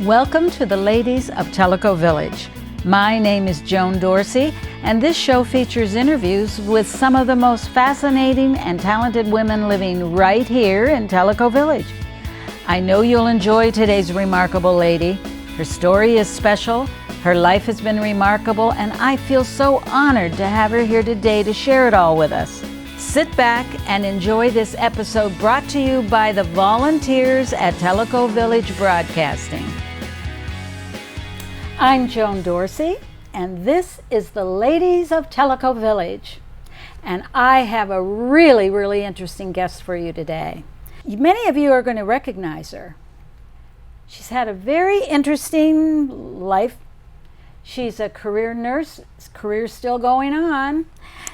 Welcome to the ladies of Tellico Village. My name is Joan Dorsey, and this show features interviews with some of the most fascinating and talented women living right here in Tellico Village. I know you'll enjoy today's remarkable lady. Her story is special, her life has been remarkable, and I feel so honored to have her here today to share it all with us. Sit back and enjoy this episode brought to you by the volunteers at Tellico Village Broadcasting. I'm Joan Dorsey, and this is the Ladies of Tellico Village. And I have a really interesting guest for you today. Many of you are going to recognize her. She's had a very interesting life. She's a career nurse, career's still going on.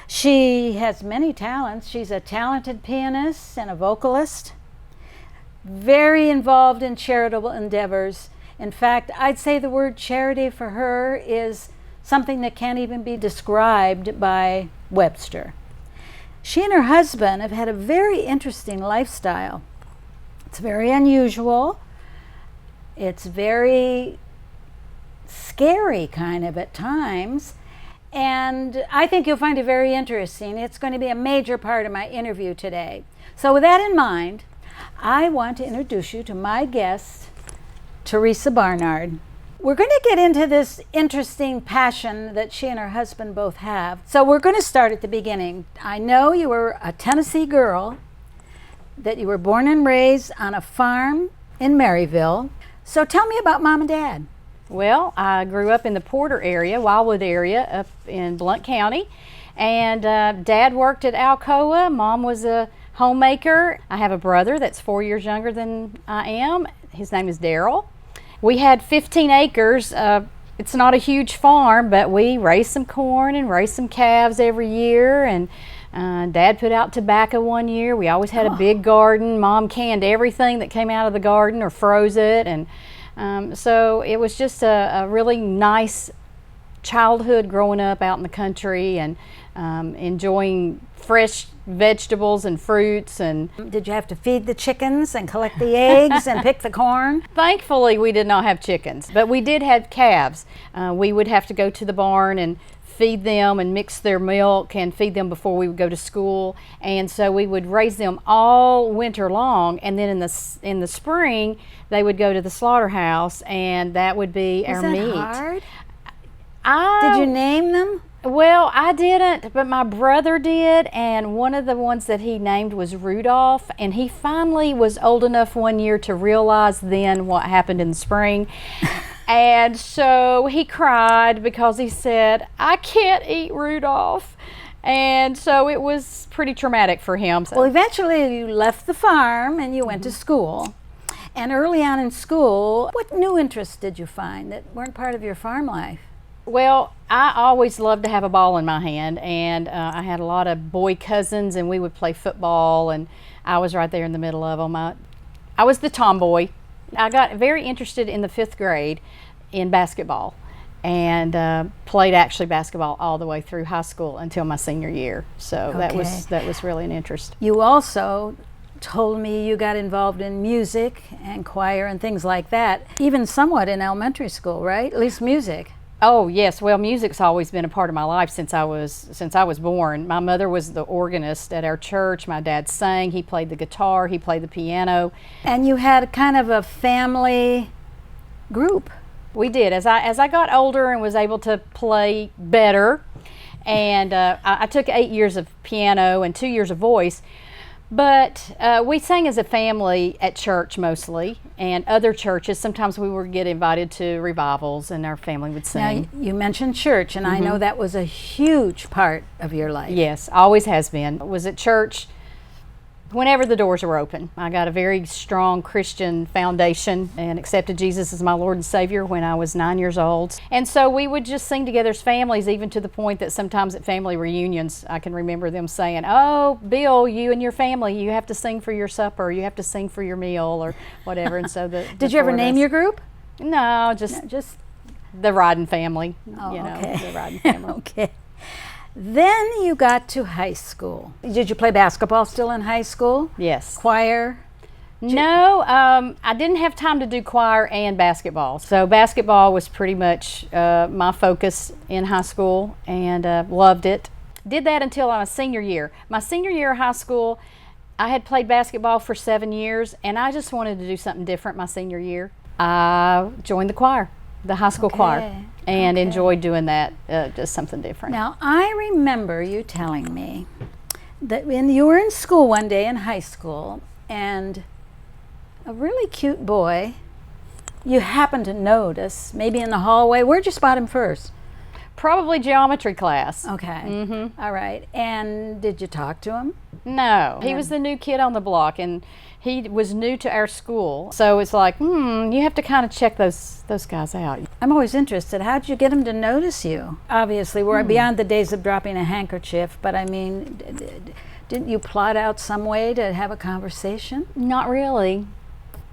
She has many talents. She's a talented pianist and a vocalist, very involved in charitable endeavors. In fact, I'd say the word charity for her is something that can't even be described by Webster. She and her husband have had a very interesting lifestyle. It's very unusual. It's very scary kind of at times. And I think you'll find it very interesting. It's going to be a major part of my interview today. So with that in mind, I want to introduce you to my guest, Teresa Barnard. We're going to get into this interesting passion that she and her husband both have. So we're going to start at the beginning. I know you were a Tennessee girl, that you were born and raised on a farm in Maryville. So tell me about Mom and Dad. Well, I grew up in the Porter area, Wildwood area, up in Blount County. And Dad worked at Alcoa. Mom was a homemaker. I have a brother that's 4 years younger than I am. His name is Daryl. We had 15 acres. It's not a huge farm, but we raised some corn and raised some calves every year. And Dad put out tobacco one year. We always had a big garden. Mom canned everything that came out of the garden or froze it. And so it was just a really nice childhood growing up out in the country and enjoying fresh vegetables and fruits. And did you have to feed the chickens and collect the eggs and pick the corn? Thankfully, we did not have chickens, but we did have calves. We would have to go to the barn and feed them and mix their milk and feed them before we would go to school. And so we would raise them all winter long, and then in the spring they would go to the slaughterhouse, and that would be our meat. Was that hard? Did you name them? Well, I didn't, but my brother did, and one of the ones that he named was Rudolph, and he finally was old enough one year to realize then what happened in the spring. And so he cried because he said, "I can't eat Rudolph." And so it was pretty traumatic for him. Well, eventually you left the farm and you went to school. And early on in school, what new interests did you find that weren't part of your farm life? Well, I always loved to have a ball in my hand, and I had a lot of boy cousins, and we would play football, and I was right there in the middle of them. I was the tomboy. I got very interested in the 5th grade in basketball, and played actually basketball all the way through high school until my senior year. So that was really an interest. You also told me you got involved in music and choir and things like that, even somewhat in elementary school, right? At least music. Oh yes, well, music's always been a part of my life since I was born. My mother was the organist at our church. My dad sang. He played the guitar. He played the piano. And you had kind of a family group. We did. As I got older and was able to play better, and I took 8 years of piano and 2 years of voice. But we sang as a family at church mostly, and other churches. Sometimes we would get invited to revivals, and our family would sing. Now, you mentioned church, and I know that was a huge part of your life. Yes, always has been. I was at church whenever the doors were open. I got a very strong Christian foundation and accepted Jesus as my Lord and Savior when I was 9 years old. And so we would just sing together as families, even to the point that sometimes at family reunions, I can remember them saying, "Oh, Bill, you and your family, you have to sing for your supper, you have to sing for your meal," or whatever. And so Did you ever name your group? No, just the Ryden family. Oh, okay. The Ryden family. Okay. Then you got to high school. Did you play basketball still in high school? Yes. Choir? No, I didn't have time to do choir and basketball. So basketball was pretty much my focus in high school, and loved it. Did that until my senior year. My senior year of high school, I had played basketball for 7 years, and I just wanted to do something different my senior year. I joined the choir, the high school choir, and enjoyed doing that, just something different. Now, I remember you telling me that when you were in school one day in high school, and a really cute boy you happened to notice, maybe in the hallway. Where'd you spot him first? Probably geometry class. Okay. All right. And did you talk to him? No. He was the new kid on the block, and he was new to our school. So it's like, you have to kind of check those guys out. I'm always interested. How'd you get him to notice you? Obviously, we're beyond the days of dropping a handkerchief, but I mean, didn't you plot out some way to have a conversation? Not really.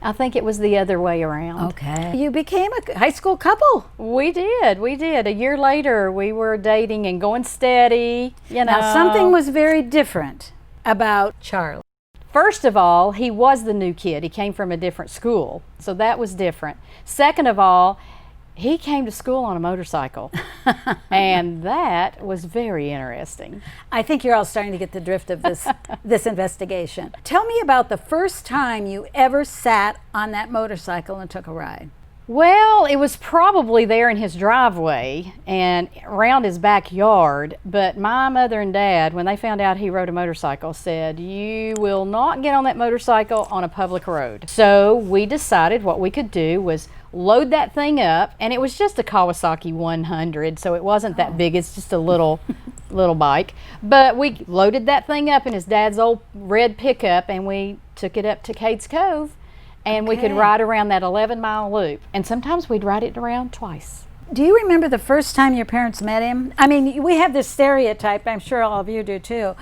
I think it was the other way around. Okay. You became a high school couple. We did. A year later, we were dating and going steady. Now, something was very different about Charlie. First of all, he was the new kid. He came from a different school, so that was different. Second of all, he came to school on a motorcycle, and that was very interesting. I think you're all starting to get the drift of this investigation. Tell me about the first time you ever sat on that motorcycle and took a ride. Well, it was probably there in his driveway and around his backyard, but my mother and dad, when they found out he rode a motorcycle, said, "You will not get on that motorcycle on a public road." So we decided what we could do was load that thing up, and it was just a Kawasaki 100, so it wasn't that big. It's just a little bike. But we loaded that thing up in his dad's old red pickup, and we took it up to Cades Cove, and we could ride around that 11-mile loop. And sometimes we'd ride it around twice. Do you remember the first time your parents met him? I mean, we have this stereotype, I'm sure all of you do too,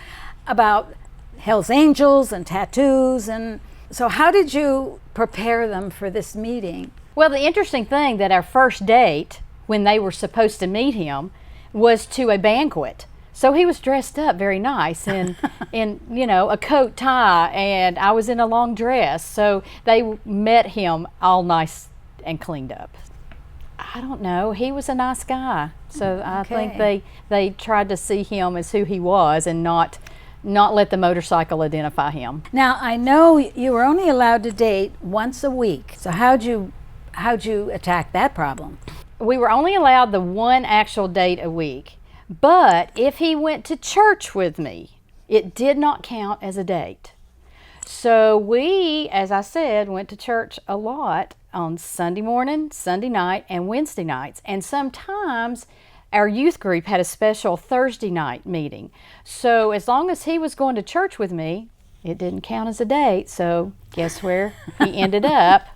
about Hell's Angels and tattoos. And so how did you prepare them for this meeting? Well, the interesting thing that our first date, when they were supposed to meet him, was to a banquet. So he was dressed up very nice in a coat, tie, and I was in a long dress. So they met him all nice and cleaned up. I don't know. He was a nice guy. So I think they tried to see him as who he was and not let the motorcycle identify him. Now, I know you were only allowed to date once a week. So how'd you attack that problem? We were only allowed the one actual date a week. But if he went to church with me, it did not count as a date. So we, as I said, went to church a lot on Sunday morning, Sunday night, and Wednesday nights. And sometimes our youth group had a special Thursday night meeting. So as long as he was going to church with me, it didn't count as a date. So guess where he ended up?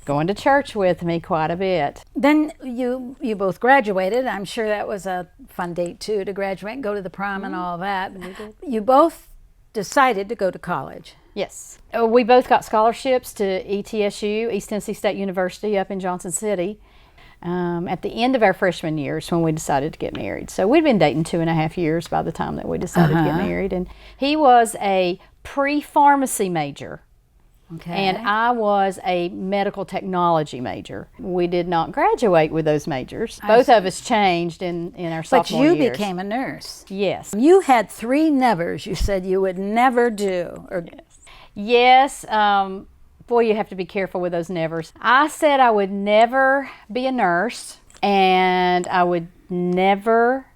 Going to church with me quite a bit. Then you both graduated. I'm sure that was a fun date too, to graduate and go to the prom and all that. You both decided to go to college. Yes. We both got scholarships to ETSU, East Tennessee State University up in Johnson City, at the end of our freshman years when we decided to get married. So we'd been dating 2.5 years by the time that we decided to get married. And he was a pre-pharmacy major. Okay. And I was a medical technology major. We did not graduate with those majors. Both of us changed in our sophomore years. But you became a nurse. Yes. You had 3 nevers you said you would never do. Yes. Boy, you have to be careful with those nevers. I said I would never be a nurse, and I would never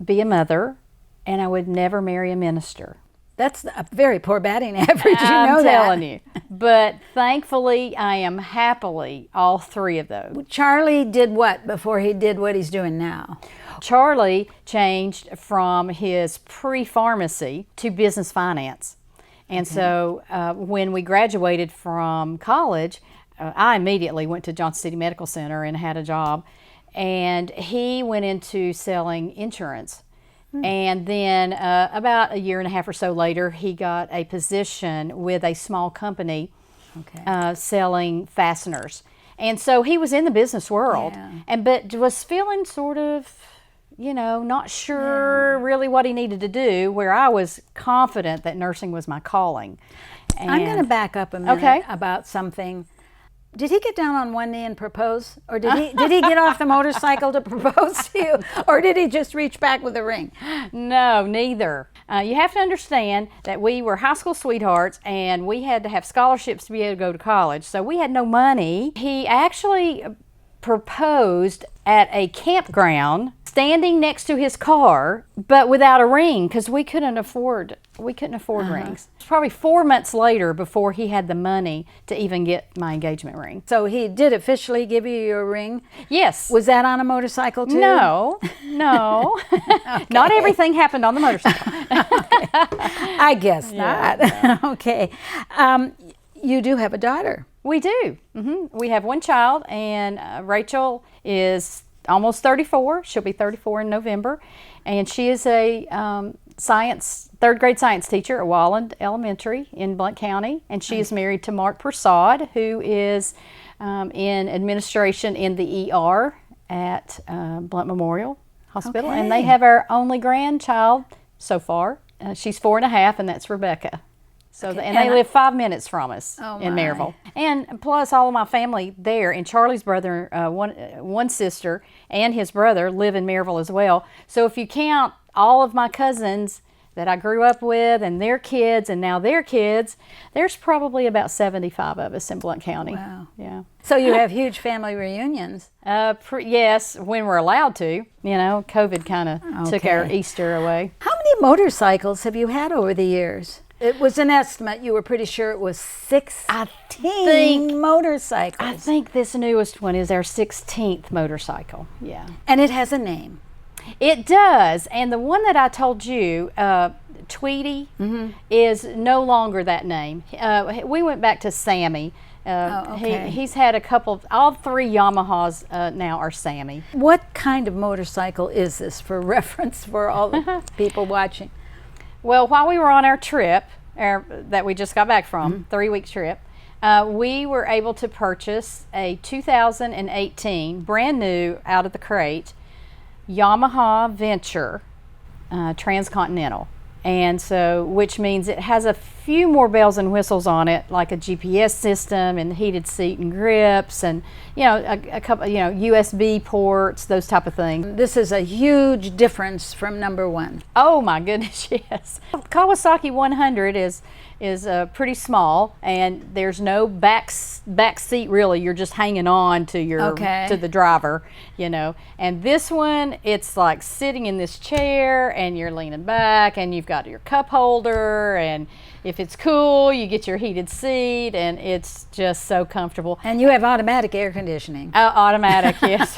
be a mother, and I would never marry a minister. That's a very poor batting average, you know I'm that. telling you. But thankfully, I am happily all 3 of those. Charlie did what before he did what he's doing now? Charlie changed from his pre-pharmacy to business finance. And so when we graduated from college, I immediately went to Johnson City Medical Center and had a job. And he went into selling insurance. And then about 1.5 years or so later, he got a position with a small company selling fasteners. And so he was in the business world, but was feeling sort of, not sure really what he needed to do, where I was confident that nursing was my calling. I'm going to back up a minute Okay. about something. Did he get down on one knee and propose? Or did he get off the motorcycle to propose to you? Or did he just reach back with a ring? No, neither. You have to understand that we were high school sweethearts and we had to have scholarships to be able to go to college. So we had no money. He actually proposed at a campground standing next to his car, but without a ring because we couldn't afford rings. It was probably 4 months later before he had the money to even get my engagement ring. So he did officially give you your ring? Yes. Was that on a motorcycle too? No. Not everything happened on the motorcycle. I guess not. Yeah, Okay. You do have a daughter. We do. We have one child, and Rachel is almost 34. She'll be 34 in November, and she is a third grade science teacher at Walland Elementary in Blount County, and she is married to Mark Prasad, who is in administration in the ER at Blount Memorial Hospital, and they have our only grandchild so far. She's 4.5, and that's Rebecca. So and they live 5 minutes from us in Maryville. And plus all of my family there, and Charlie's brother, one sister and his brother live in Maryville as well. So if you count all of my cousins that I grew up with and their kids and now their kids, there's probably about 75 of us in Blount County. Wow. Yeah. So you have huge family reunions. Yes, when we're allowed to. You know, COVID kind of took our Easter away. How many motorcycles have you had over the years? It was an estimate. You were pretty sure it was 16 motorcycles. I think this newest one is our 16th motorcycle. Yeah. And it has a name. It does. And the one that I told you, Tweety, is no longer that name. We went back to Sammy. He's had a couple of, all 3 Yamahas now are Sammy. What kind of motorcycle is this for reference for all the people watching? Well, while we were on our trip that we just got back from, 3-week trip, we were able to purchase a 2018, brand new, out of the crate, Yamaha Venture Transcontinental. And so, which means it has a few more bells and whistles on it, like a GPS system and heated seat and grips and, you know, a couple, you know, USB ports, those type of things. This is a huge difference from number 1. Oh my goodness, yes. Kawasaki 100 is pretty small, and there's no back seat really. You're just hanging on to your to the driver, you know. And this one, it's like sitting in this chair, and you're leaning back, and you've got your cup holder, and if it's cool, you get your heated seat, and it's just so comfortable. And you have automatic air conditioning. Automatic, yes.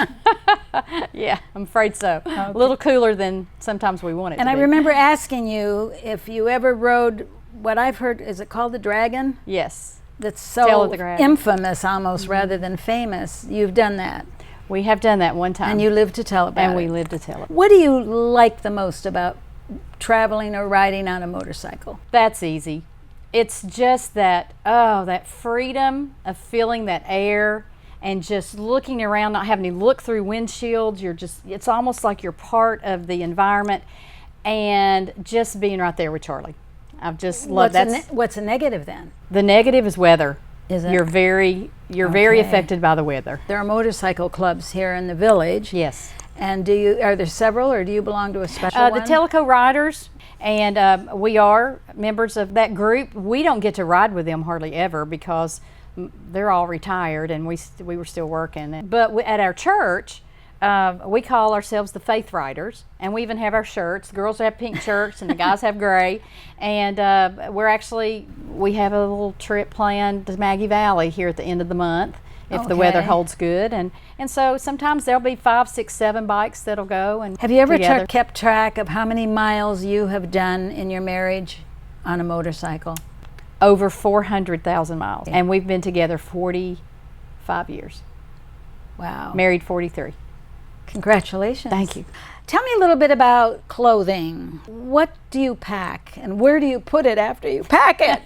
Yeah, I'm afraid so. A little cooler than sometimes we want it to be. And I remember asking you if you ever rode what I've heard, is it called the Dragon? Yes. That's so infamous almost rather than famous. You've done that. We have done that one time. And you live to tell about it. And we live to tell it. What do you like the most about traveling or riding on a motorcycle? That's easy. It's just that, that freedom of feeling that air and just looking around, not having to look through windshields. It's almost like you're part of the environment, and just being right there with Charlie. I've just loved that. What's a negative then? The negative is weather. Is it? You're very affected by the weather. There are motorcycle clubs here in the village. Yes. And are there several, or do you belong to a special one? The Tellico Riders, and we are members of that group. We don't get to ride with them hardly ever because they're all retired, and we were still working. But at our church, we call ourselves the Faith Riders, and we even have our shirts. The girls have pink shirts and the guys have gray. And we have a little trip planned to Maggie Valley here at the end of the month if the weather holds good. And so sometimes there'll be 5, 6, 7 bikes that'll go. And have you ever kept track of how many miles you have done in your marriage on a motorcycle? Over 400,000 miles. And we've been together 45 years. Wow. Married 43. Congratulations. Thank you. Tell me a little bit about clothing. What do you pack, and where do you put it after you pack it?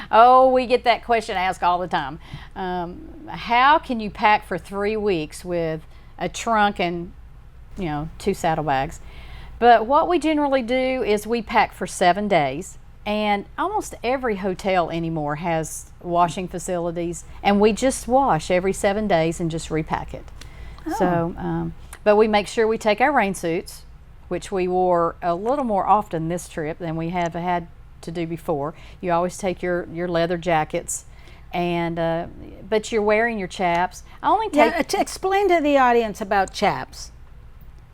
Oh, we get that question asked all the time. How can you pack for 3 weeks with a trunk and, 2 saddlebags? But what we generally do is we pack for 7 days, And almost every hotel anymore has washing facilities, and we just wash every 7 days and just repack it. Oh. So, but we make sure we take our rain suits, which we wore a little more often this trip than we have had to do before. You always take your leather jackets, and but you're wearing your chaps. I only take. Yeah, to explain to the audience about chaps.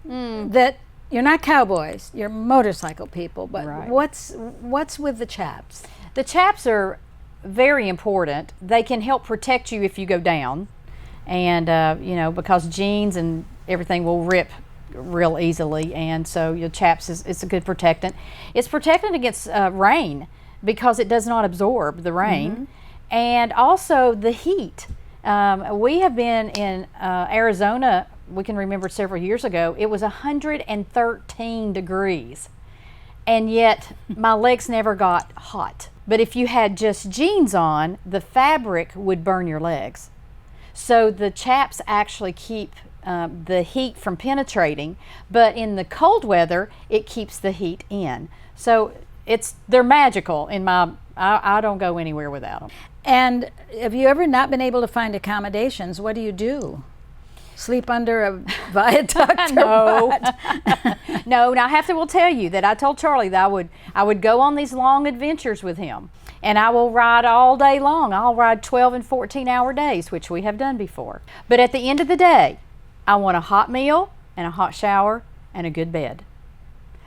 That you're not cowboys, you're motorcycle people, but Right. what's with the chaps? The chaps are very important. They can help protect you if you go down, and you know, because jeans and everything will rip real easily, and so your chaps is a good protectant. It's protectant against rain because it does not absorb the rain, and also the heat. We have been in Arizona. We can remember several years ago, it was 113 degrees, and yet my legs never got hot. But if you had just jeans on, the fabric would burn your legs. So the chaps actually keep the heat from penetrating, but in the cold weather, it keeps the heat in. So they're magical in I don't go anywhere without them. And have you ever not been able to find accommodations? What do you do? Sleep under a viaduct? No. Or what? No, now I will tell you that I told Charlie that I would go on these long adventures with him, and I will ride all day long. I'll ride 12 and 14-hour days, which we have done before. But at the end of the day, I want a hot meal and a hot shower and a good bed.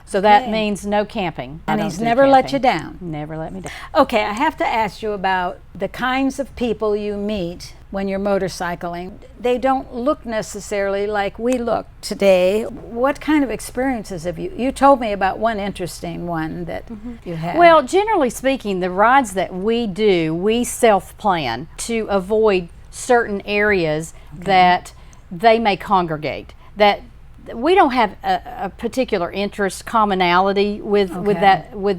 So that Okay. means no camping. And he's never let you down. Never let me down. Okay, I have to ask you about the kinds of people you meet when you're motorcycling. They don't look necessarily like we look today. What kind of experiences have you told me about one interesting one that you had. Well, generally speaking, the rides that we do, we self-plan to avoid certain areas that they may congregate. That we don't have a particular interest, commonality with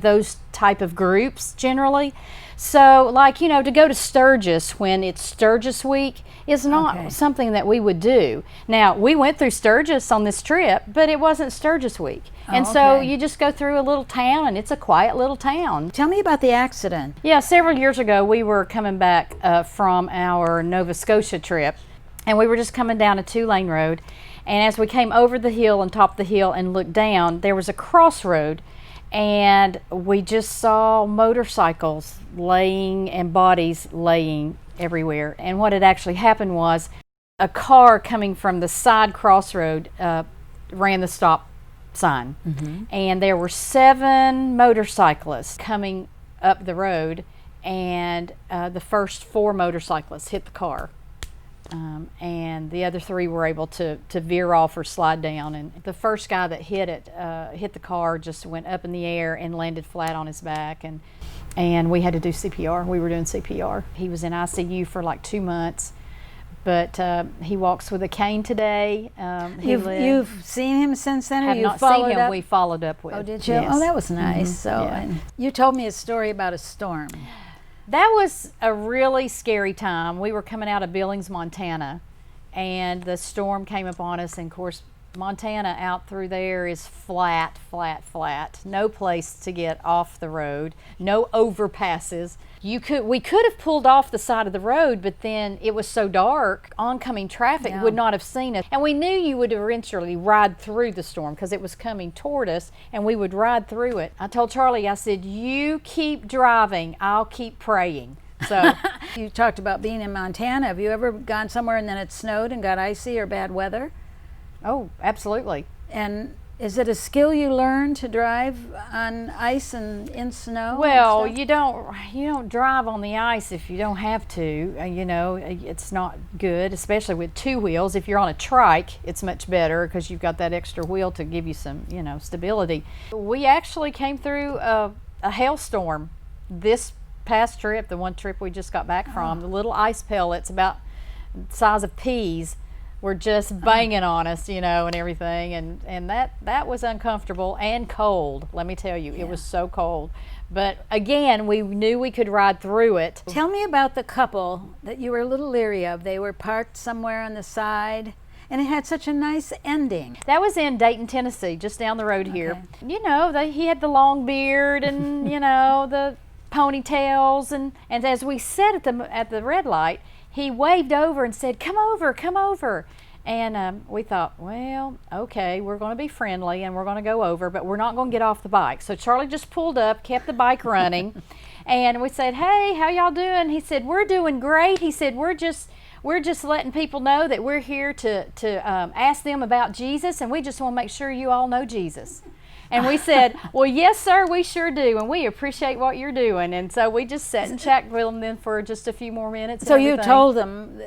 those type of groups generally. So, like, you know, to go to Sturgis when it's Sturgis week is not something that we would do. Now, we went through Sturgis on this trip, but it wasn't Sturgis week. And so you just go through a little town, and it's a quiet little town. Tell me about the accident. Yeah, several years ago, we were coming back from our Nova Scotia trip, and we were just coming down a 2-lane road. And as we came over the hill and topped the hill and looked down, there was a crossroad, and we just saw motorcycles laying and bodies laying everywhere. And what had actually happened was a car coming from the side crossroad ran the stop sign. And there were 7 motorcyclists coming up the road, and the first 4 motorcyclists hit the car. And the other 3 were able to veer off or slide down. And the first guy that hit the car, just went up in the air and landed flat on his back. And we had to do CPR. We were doing CPR. He was in ICU for like 2 months, but he walks with a cane today. You've seen him since then, or have you not followed seen him. up? We followed up with. Oh, did you? Yes. Oh, that was nice. So, Yeah. and you told me a story about a storm. That was a really scary time. We were coming out of Billings, Montana, and the storm came upon us. And of course, Montana out through there is flat, flat, flat. No place to get off the road. No overpasses. We could have pulled off the side of the road, but then it was so dark, oncoming traffic would not have seen us. And we knew you would eventually ride through the storm because it was coming toward us, and we would ride through it. I told Charlie, I said, "You keep driving, I'll keep praying." So You talked about being in Montana. Have you ever gone somewhere and then it snowed and got icy or bad weather? oh, absolutely. And is it a skill you learn to drive on ice and in snow? and Well, stuff? you don't drive on the ice if you don't have to. You know, it's not good, especially with 2 wheels. If you're on a trike, it's much better because you've got that extra wheel to give you some, you know, stability. We actually came through a hailstorm this past trip, the one trip we just got back from. The little ice pellets about the size of peas were just banging on us, you know, and everything, and that was uncomfortable and cold. Let me tell you, it was so cold. But again, we knew we could ride through it. Tell me about the couple that you were a little leery of. They were parked somewhere on the side, And it had such a nice ending. That was in Dayton, Tennessee, just down the road here. You know, he had the long beard and, you know, the ponytails. And as we sat at the red light, he waved over and said, come over, come over. And we thought, well, okay, we're going to be friendly and we're going to go over, but we're not going to get off the bike. So Charlie just pulled up, kept the bike running, and we said, hey, how y'all doing? He said, we're doing great. He said, we're just letting people know that we're here to ask them about Jesus, and we just want to make sure you all know Jesus. And we said, well, yes, sir, we sure do, and we appreciate what you're doing. And so we just sat and chatted with them then for just a few more minutes. So you told them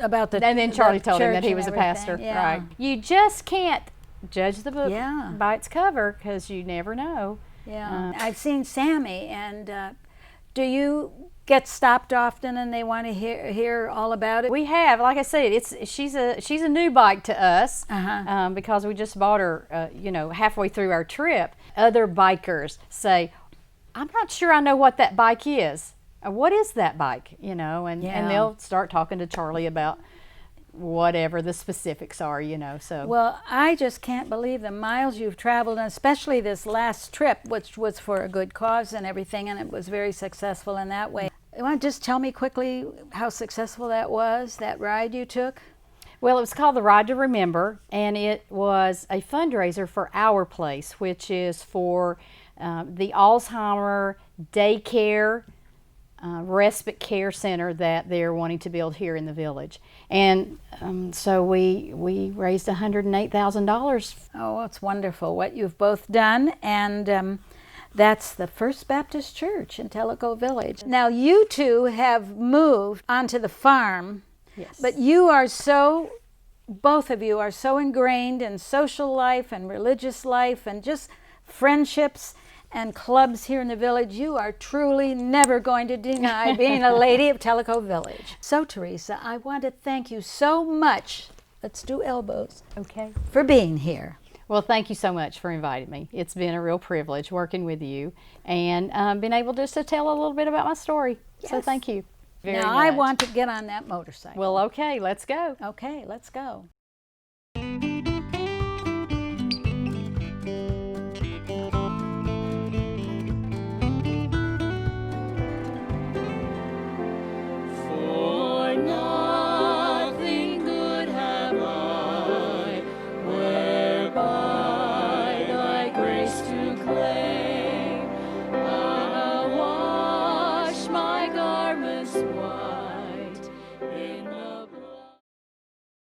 about the And then Charlie told him that he church was a and everything. pastor. Yeah. Right. You just can't judge the book Yeah. by its cover, because you never know. Yeah. I've seen Sammy, and do you get stopped often and they want to hear all about it? We have, like I said, she's a new bike to us because we just bought her, you know, halfway through our trip. Other bikers say, "I'm not sure I know what that bike is. What is that bike?" You know, and they'll start talking to Charlie about whatever the specifics are, you know. So well, I just can't believe the miles you've traveled, and especially this last trip, which was for a good cause and everything, and it was very successful in that way. You want to just tell me quickly how successful that was, that ride you took? Well, it was called the Ride to Remember, and it was a fundraiser for Our Place, which is for the Alzheimer daycare respite care center that they're wanting to build here in the village. And so we raised $108,000. Oh, it's wonderful what you've both done, and that's the First Baptist Church in Tellico Village. Now, you two have moved onto the farm, Yes. but both of you are so ingrained in social life and religious life and just friendships and clubs here in the village. You are truly never going to deny being a lady of Tellico Village. So, Teresa, I want to thank you so much, let's do elbows, Okay. for being here. Well, thank you so much for inviting me. It's been a real privilege working with you and being able just to tell a little bit about my story. So Yes. thank you very Now, much. I want to get on that motorcycle. Well, okay, let's go. Okay, let's go.